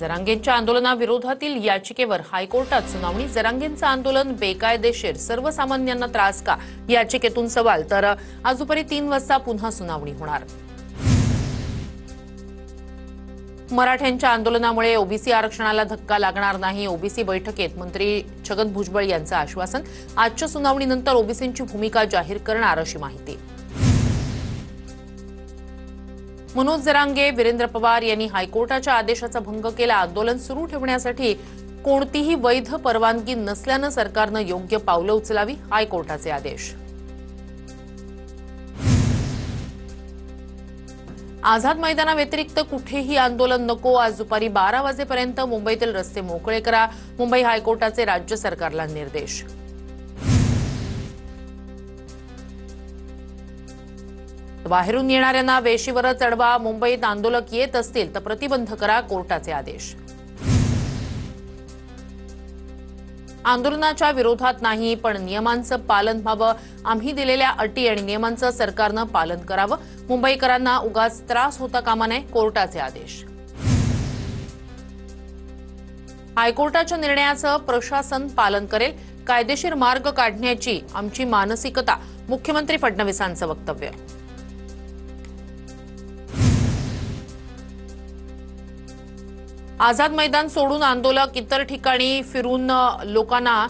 जरांगेंच्या आंदोलनाविरोधातील याचिकेवर हायकोर्टात सुनावणी। जरांगेंचं आंदोलन बेकायदेशीर, सर्वसामान्यांना त्रास का, याचिकेतून सवाल। तर आज दुपारी 3 वाजता पुन्हा सुनावणी होणार। मराठ्यांच्या आंदोलनामुळे ओबीसी आरक्षणाला धक्का लागणार नाही, ओबीसी बैठकीत मंत्री छगन भुजबळ यांचं आश्वासन। आजच्या सुनावणीनंतर ओबीसींची भूमिका जाहीर करणार अशी माहिती। मनोज जरांगे, वीरेंद्र पवार यांनी हायकोर्टाच्या आदेशाचा भंग केला। आंदोलन सुरू ठेवण्यासाठी कोणतीही वैध परवानगी नसल्यानं सरकारनं योग्य पावलं उचलावी, हायकोर्टाचे आदेश। आझाद मैदानाव्यतिरिक्त कुठेही आंदोलन नको। आज दुपारी 12 वाजेपर्यंत मुंबईतील रस्ते मोकळे करा, मुंबई हायकोर्टाचे राज्य सरकारला निर्देश। बाहेरून येणाऱ्यांना वेशीवरच अडवा, मुंबईत आंदोलक येत असतील तर प्रतिबंध करा, कोर्टाचे आदेश। आंदोलनाच्या विरोधात नाही, पण नियमांचं पालन व्हावं, आम्ही दिलेल्या अटी आणि नियमांचं सरकारनं पालन करावं, मुंबईकरांना उगाच त्रास होता कामा नये, कोर्टाचे आदेश। हायकोर्टाच्या निर्णयाचं प्रशासन पालन करेल, कायदेशीर मार्ग काढण्याची आमची मानसिकता, मुख्यमंत्री फडणवीसांचं वक्तव्य। आझाद मैदान सोडून आंदोलक इतर ठिकाणी फिरून लोकांना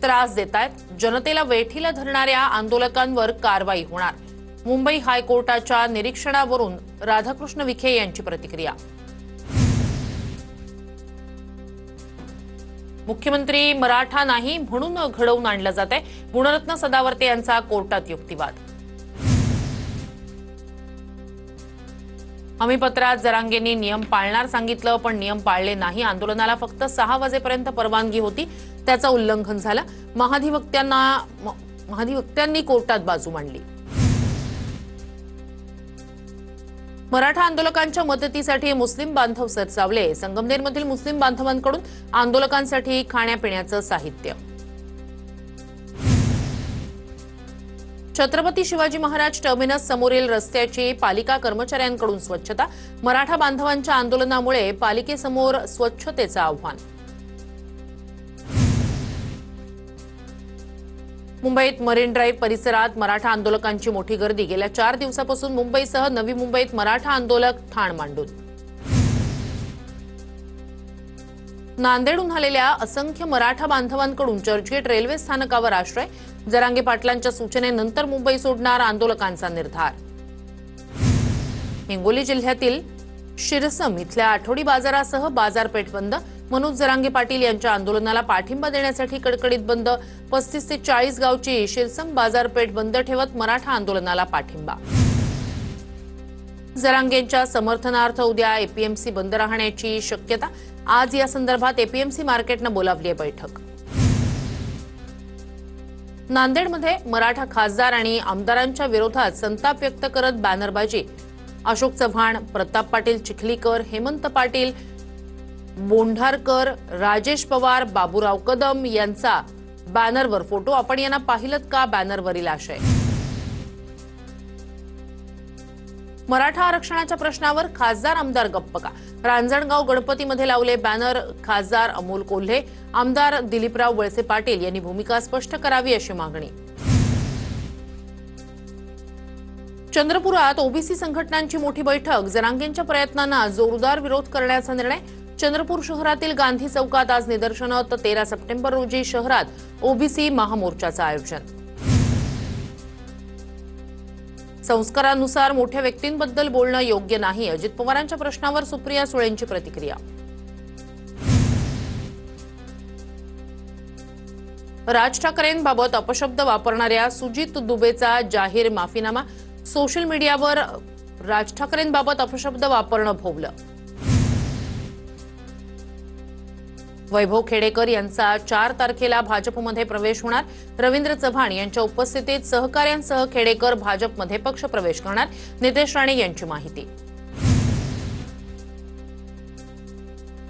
त्रास देत आहेत। जनतेला वेठीला धरणाऱ्या आंदोलकांवर कारवाई होणार। मुंबई हायकोर्टाच्या निरीक्षणावरून राधाकृष्ण विखे यांची प्रतिक्रिया। मुख्यमंत्री मराठा नाही म्हणून घडवून आणलं जात आहे, गुणरत्न सदावर्ते यांचा कोर्टात युक्तिवाद। हमीपत्रात जरांगेंनी नियम पाळणार सांगितलं, पण नियम पाळले नाही। आंदोलनाला फक्त 6 वाजेपर्यंत परवानगी होती, त्याचं उल्लंघन झालं। महाधिवक्त्यांनी कोर्टात बाजू मांडली। मराठा आंदोलकांच्या मदतीसाठी मुस्लिम बांधव सरसावले। संगमनेरमधील मुस्लिम बांधवांकडून आंदोलकांसाठी खाण्यापिण्याचं साहित्य। छत्रपती शिवाजी महाराज टर्मिनस समोरील रस्त्याची पालिका कर्मचाऱ्यांकडून स्वच्छता। मराठा बांधवांच्या आंदोलनामुळे पालिकेसमोर स्वच्छतेचं आव्हान। मुंबईत मरीन ड्राईव्ह परिसरात मराठा आंदोलकांची मोठी गर्दी। गेल्या 4 दिवसापासून मुंबईसह नवी मुंबईत मराठा आंदोलक ठाण मांडून। नांदेडहून आलेल्या असंख्य मराठा बांधवांकडून चर्चगेट रेल्वे स्थानकावर आश्रय। जरांगे पाटलांच्या सूचनेनंतर मुंबई सोडणार, आंदोलकांचा निर्धार। हिंगोली जिल्ह्यातील शिरसम इथल्या आठवडी बाजारासह बाजारपेठ बंद। मनोज जरांगे पाटील यांच्या आंदोलनाला पाठिंबा देण्यासाठी कडकडीत बंद। 35 ते 40 गावची शिरसम बाजारपेठ बंद ठेवत मराठा आंदोलनाला पाठिंबा। जरांगेंच्या समर्थनार्थ उद्या एपीएमसी बंद राहण्याची शक्यता। आज या संदर्भात एपीएमसी मार्केटनं बोलावली आहे बैठक। नांदेडमध्ये मराठा खासदार आणि आमदारांच्या विरोधात संताप व्यक्त करत बॅनरबाजी। अशोक चव्हाण, प्रताप पाटील चिखलीकर, हेमंत पाटील बोंढारकर, राजेश पवार, बाबूराव कदम यांचा बॅनरवर फोटो। आपण यांना पाहिलत का? बॅनरवरील आशय। मराठा आरक्षणाच्या प्रश्नावर खासदार आमदार गप्प का? रांजणगाव गणपतीमध्ये लावले बॅनर। खासदार अमोल कोल्हे, आमदार दिलीपराव वळसे पाटील यांनी भूमिका स्पष्ट करावी अशी मागणी। चंद्रपुरात ओबीसी संघटनांची मोठी बैठक। जरांगेंच्या प्रयत्नांना जोरदार विरोध करण्याचा निर्णय। चंद्रपूर शहरातील गांधी चौकात आज निदर्शनं, तर 13 सप्टेंबर रोजी शहरात ओबीसी महामोर्चाचं आयोजन। संस्कारानुसार मोठ्या व्यक्तींबद्दल बोलणं योग्य नाही, अजित पवारांच्या प्रश्नावर सुप्रिया सुळेंची प्रतिक्रिया। राज ठाकरेंबाबत अपशब्द वापरणाऱ्या सुजित दुबेचा जाहीर माफीनामा। सोशल मीडियावर राज ठाकरेंबाबत अपशब्द वापरणं भोवलं। वैभव खेडेकर यांचा 4 तारखेला भाजपमध्ये प्रवेश होणार। रवींद्र चव्हाण यांच्या उपस्थितीत सहकाऱ्यांसह खेडेकर भाजपमध्ये पक्षप्रवेश करणार, नितेश राणे यांची माहिती।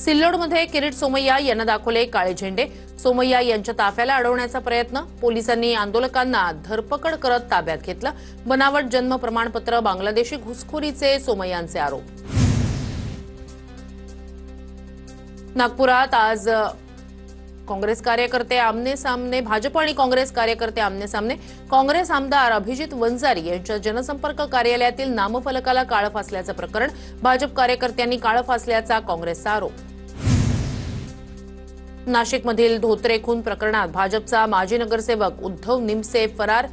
सिल्लोडमध्ये किरीट सोमय्या यांना दाखवले काळे झेंडे। सोमय्या यांच्या ताफ्याला अडवण्याचा प्रयत्न। पोलिसांनी आंदोलकांना धरपकड करत ताब्यात घेतलं। बनावट जन्म प्रमाणपत्र, बांगलादेशी घुसखोरीचे सोमय्यांचे आरोप। नागपुरात आज काँग्रेस कार्यकर्ते आमने सामने, भाजप आणि काँग्रेस कार्यकर्ते आमने सामने। काँग्रेस आमदार अभिजित वंजारी यांच्या जनसंपर्क कार्यालयातील नामफलकाला काळं फासल्याचं प्रकरण, भाजप कार्यकर्त्यांनी काळं फासल्याचा काँग्रेसचा आरोप। नाशिकमधील धोत्रे खून प्रकरणात भाजपचा माजी नगरसेवक उद्धव निमसे फरार,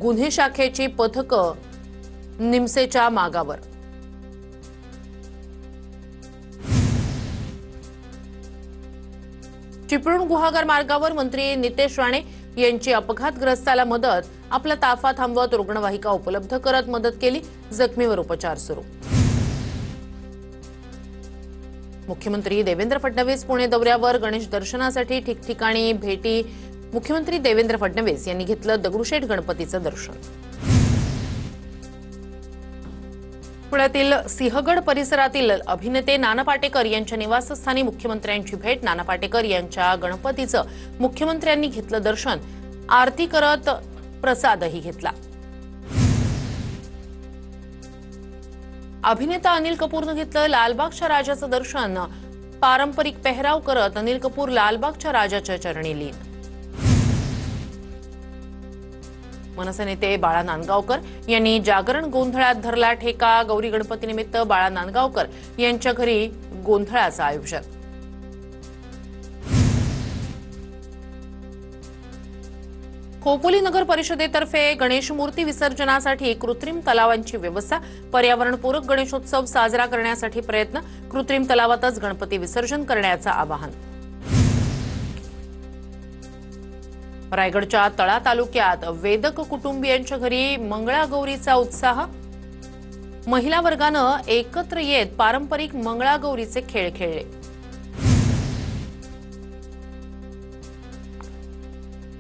गुन्हे शाखेची पथकं निमसेच्या मागावर। चिपळूण गुहागर मार्गावर मंत्री नितेश राणे यांची अपघातग्रस्ताला मदत, आपला ताफा थांबवत रुग्णवाहिका उपलब्ध करत मदत केली, जखमीवर उपचार सुरू। मुख्यमंत्री देवेंद्र फडणवीस पुणे दौऱ्यावर, गणेश दर्शनासाठी ठिकठिकाणी भेटी। मुख्यमंत्री देवेंद्र फडणवीस यांनी घेतलं दगडूशेठ गणपतीचं दर्शन। पुण्यातील सिंहगड परिसरातील अभिनेते नाना पाटेकर यांच्या निवासस्थानी मुख्यमंत्र्यांची भेट, नाना पाटेकर यांच्या गणपतीचं मुख्यमंत्र्यांनी घेतलं दर्शन, आरती करत प्रसादही घेतला। अभिनेता अनिल कपूरनं घेतलं लालबागच्या राजाचं दर्शन, पारंपरिक पेहराव करत अनिल कपूर लालबागच्या राजाच्या चरणी लीन। मनसे नेते बाळा नांदगावकर यांनी जागरण गोंधळात धरला ठेका, गौरी गणपतीनिमित्त बाळा नांदगावकर यांच्या घरी गोंधळाचं आयोजन। खोपोली नगर परिषदेतर्फे गणेश मूर्ती विसर्जनासाठी कृत्रिम तलावांची व्यवस्था, पर्यावरणपूरक गणेशोत्सव साजरा करण्यासाठी प्रयत्न, कृत्रिम तलावातच गणपती विसर्जन करण्याचं आवाहन। रायगडच्या तळा तालुक्यात वेदक कुटुंबियांच्या घरी मंगळागौरीचा उत्साह, महिला वर्गानं एकत्र येत पारंपरिक मंगळागौरीचे खेळ खेळले।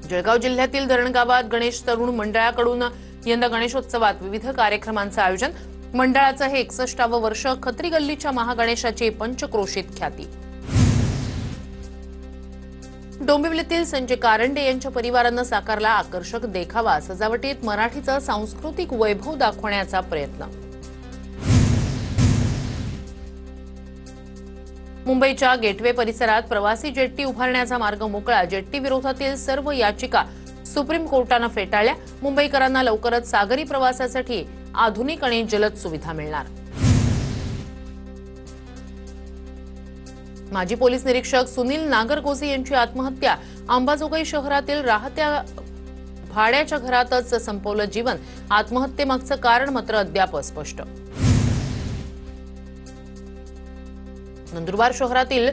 जळगाव जिल्ह्यातील धरणगावात गणेश तरुण मंडळाकडून यंदा गणेशोत्सवात विविध कार्यक्रमांचं आयोजन, मंडळाचं हे 61वं वर्ष, खत्री गल्लीच्या महागणेशाची पंचक्रोशीत ख्याती। डोंबिवलीतील संजय कारंडे यांच्या परिवारानं साकारला आकर्षक देखावा, सजावटीत मराठीचं सांस्कृतिक वैभव दाखवण्याचा प्रयत्न। मुंबईच्या गेटवे परिसरात प्रवासी जेट्टी उभारण्याचा मार्ग मोकळा, जेट्टी विरोधातील सर्व याचिका सुप्रीम कोर्टानं फेटाळल्या, मुंबईकरांना लवकरच सागरी प्रवासासाठी आधुनिक आणि जलद सुविधा मिळणार। माजी पोलीस निरीक्षक सुनील नागरगोजे यांची आत्महत्या, अंबाजोगाई शहरातील राहत्या भाड्याच्या घरातच संपवलं जीवन, आत्महत्येमागचं कारण मात्र अद्याप अस्पष्ट। नंदुरबार शहरातील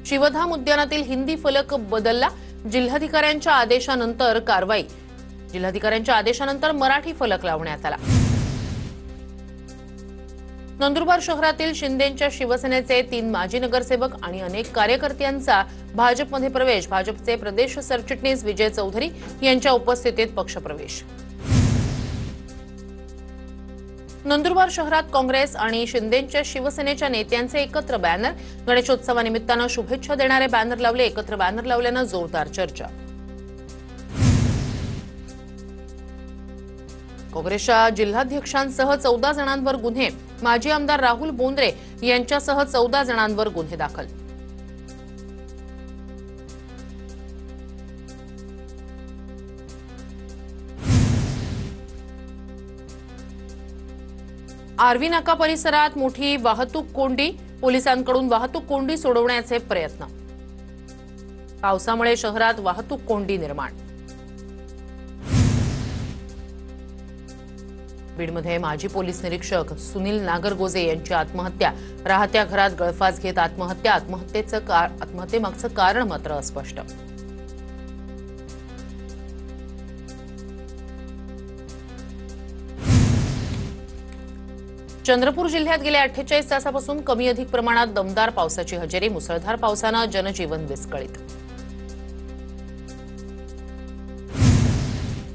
शिवधाम उद्यानातील हिंदी फलक बदलला, जिल्हाधिकाऱ्यांच्या आदेशानंतर कारवाई, जिल्हाधिकाऱ्यांच्या आदेशानंतर मराठी फलक लावण्यात आला। नंदुरबार शहरातील शिंदेंच्या शिवसेनेचे 3 माजी नगरसेवक आणि अनेक कार्यकर्त्यांचा भाजपमध्ये प्रवेश, भाजपचे प्रदेश सरचिटणीस विजय चौधरी यांच्या उपस्थितीत पक्षप्रवेश। नंदुरबार शहरात काँग्रेस आणि शिंदेंच्या शिवसेनेच्या नेत्यांचे एकत्र बॅनर, गणेशोत्सवानिमित्तानं शुभेच्छा देणारे बॅनर लावले, एकत्र बॅनर लावल्यानं जोरदार चर्चा। काँग्रेसच्या जिल्हाध्यक्षांसह 14 जणांवर गुन्हे, माजी आमदार राहुल बोंद्रे यांच्यासह 14 जणांवर गुन्हे दाखल। आर्वी नाका परिसरात मोठी वाहतूक कोंडी, पोलिसांकडून वाहतूक कोंडी सोडवण्याचे प्रयत्न, पावसामुळे शहरात वाहतूक कोंडी निर्माण। बीडमध्ये माजी पोलीस निरीक्षक सुनील नागरगोजे यांची आत्महत्या, राहत्या घरात गळफास घेत आत्महत्या, आत्महत्येमागचं कारण मात्र अस्पष्ट। चंद्रपूर जिल्ह्यात गेल्या 48 तासापासून कमी अधिक प्रमाणात दमदार पावसाची हजेरी, मुसळधार पावसानं जनजीवन विस्कळीत।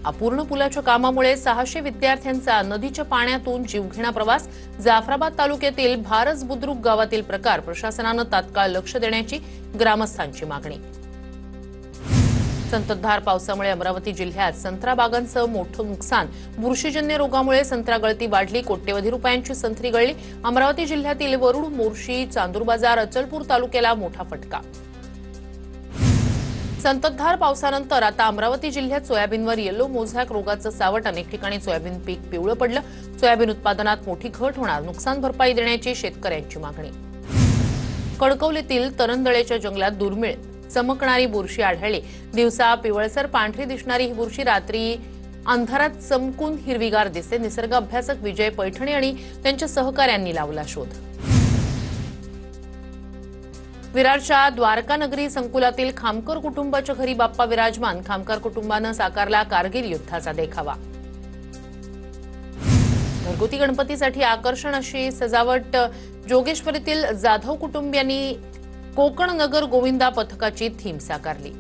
अपूर्ण पुलाच्या कामामुळे 600 विद्यार्थ्यांचा नदीच्या पाण्यातून जीवघेणा प्रवास, जाफराबाद तालुक्यातील भारज बुद्रुक गावातील प्रकार, प्रशासनानं तात्काळ लक्ष देण्याची ग्रामस्थांची मागणी। संततधार पावसामुळे अमरावती जिल्ह्यात संत्रा बागांचं मोठं नुकसान. बुरशीजन्य रोगामुळे संत्रा गळती वाढली. कोट्यवधी रुपयांची संत्री गळली. अमरावती जिल्ह्यातील वरुड, मोर्शी, चांदूर बाजार, अचलपूर तालुक्याला मोठा फटका. संततधार पावसानंतर आता अमरावती जिल्ह्यात सोयाबीनवर येलो मोझॅक रोगाचं सावट. अनेक ठिकाणी सोयाबीन पीक पिवळं पडलं. सोयाबीन उत्पादनात मोठी घट होणार. नुकसान भरपाई देण्याची शेतकऱ्यांची मागणी. कणकवलीतील तरंदळेच्या जंगलात दुर्मिळ चमकणारी बुरशी आढळली. दिवसा पिवळसर पांढरी दिसणारी ही बुरशी रात्री अंधारात चमकून हिरवीगार दिसते. निसर्ग अभ्यासक विजय पैठणे आणि त्यांच्या सहकाऱ्यांनी लावला शोध. विरारच्या द्वारका नगरी संकुलातील खामकर कुटुंबाच्या घरी बाप्पा विराजमान. खामकर कुटुंबानं साकारला कारगिल युद्धाचा देखावा. घरगुती गणपतीसाठी आकर्षण अशी सजावट जोगेश्वरीतील जाधव कुटुंबियांनी कोकण नगर गोविंदा पथकाची थीम साकारली.